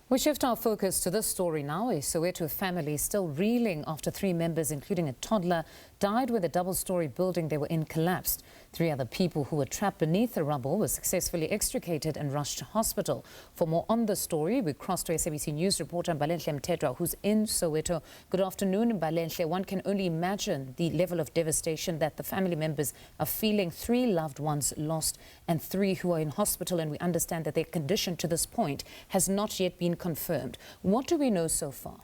We shift our focus to this story now. A Soweto family still reeling after 3 members, including a toddler, died when the double-storey building they were in collapsed. 3 other people who were trapped beneath the rubble were successfully extricated and rushed to hospital. For more on the story, we cross to SABC News reporter Mbalenhle Mthethwa, who's in Soweto. Good afternoon, Mbalenhle. One can only imagine the level of devastation that the family members are feeling. 3 loved ones lost and 3 who are in hospital, and we understand that their condition to this point has not yet been confirmed. What do we know so far?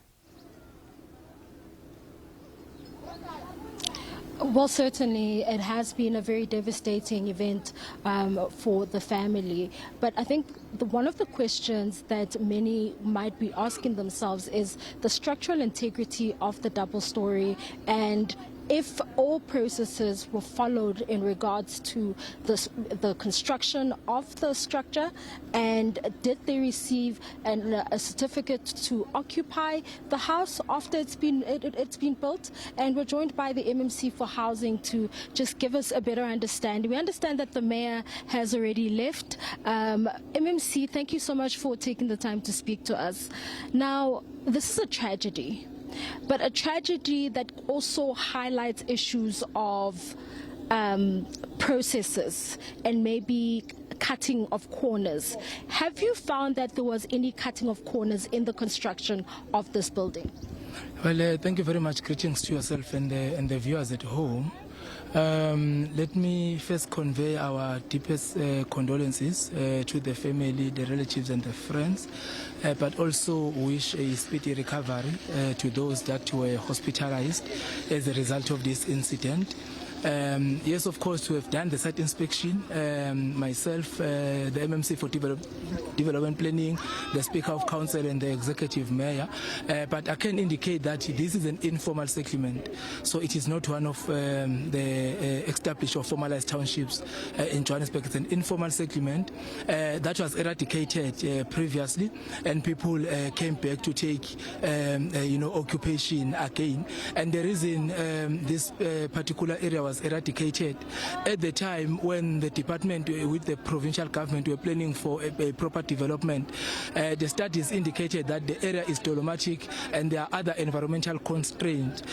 Well, certainly it has been a very devastating event for the family. But I think one of the questions that many might be asking themselves is the structural integrity of the double-storey, and if all processes were followed in regards to the construction of the structure, and did they receive a certificate to occupy the house after it's been built. And we're joined by the MMC for housing to just give us a better understanding. We understand that the mayor has already left. MMC, thank you so much for taking the time to speak to us. Now, this is a tragedy, but a tragedy that also highlights issues of processes and maybe cutting of corners. Have you found that there was any cutting of corners in the construction of this building? Well, thank you very much. Greetings to yourself and the viewers at home. Let me first convey our deepest condolences to the family, the relatives and the friends, but also wish a speedy recovery to those that were hospitalized as a result of this incident. Yes, of course, we have done the site inspection, myself, the MMC for development planning, the Speaker of Council and the Executive Mayor, but I can indicate that this is an informal settlement, so it is not one of the established or formalized townships in Johannesburg. It's an informal settlement that was eradicated previously, and people came back to take occupation again. And the reason this particular area was eradicated at the time when the department with the provincial government were planning for a proper development, the studies indicated that the area is dolomitic and there are other environmental constraints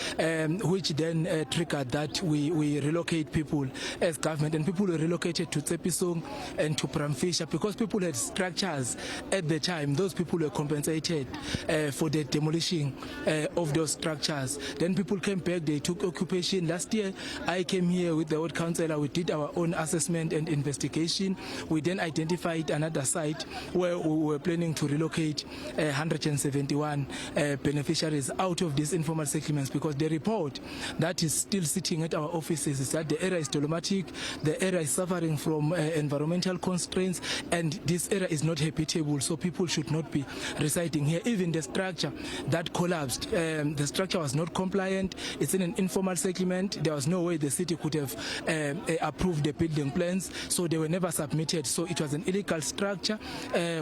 which then triggered that we relocate people as government, and people were relocated to Tsepisong and to Bramfisher because people had structures at the time. Those people were compensated for the demolition of those structures. Then people came back, they took occupation. Last year I came here with the ward councillor. We did our own assessment and investigation. We then identified another site where we were planning to relocate 171 beneficiaries out of these informal settlements, because the report that is still sitting at our offices is that the area is dolomitic, the area is suffering from environmental constraints, and this area is not habitable, so people should not be residing here. Even the structure that collapsed, the structure was not compliant. It's in an informal settlement. There was no way the city could have approved the building plans, so they were never submitted. So it was an illegal structure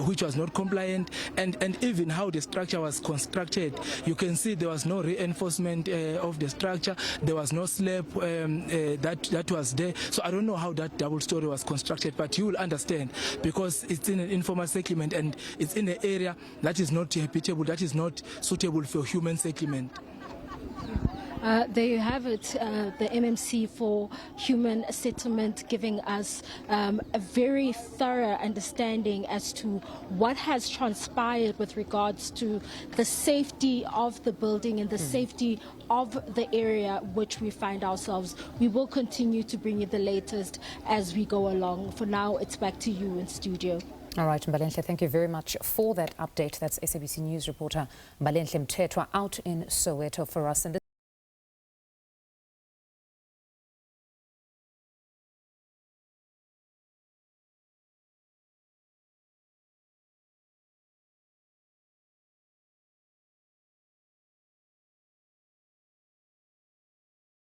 which was not compliant, and even how the structure was constructed, you can see there was no reinforcement of the structure. There was no slab that was there. So I don't know how that double story was constructed, but you will understand, because it's in an informal settlement and it's in an area that is not habitable, that is not suitable for human settlement. There you have it, the MMC for Human Settlement giving us a very thorough understanding as to what has transpired with regards to the safety of the building and the safety of the area which we find ourselves. We will continue to bring you the latest as we go along. For now, it's back to you in studio. All right, Mbalenhle, thank you very much for that update. That's SABC News reporter Mbalenhle Mthethwa out in Soweto for us. And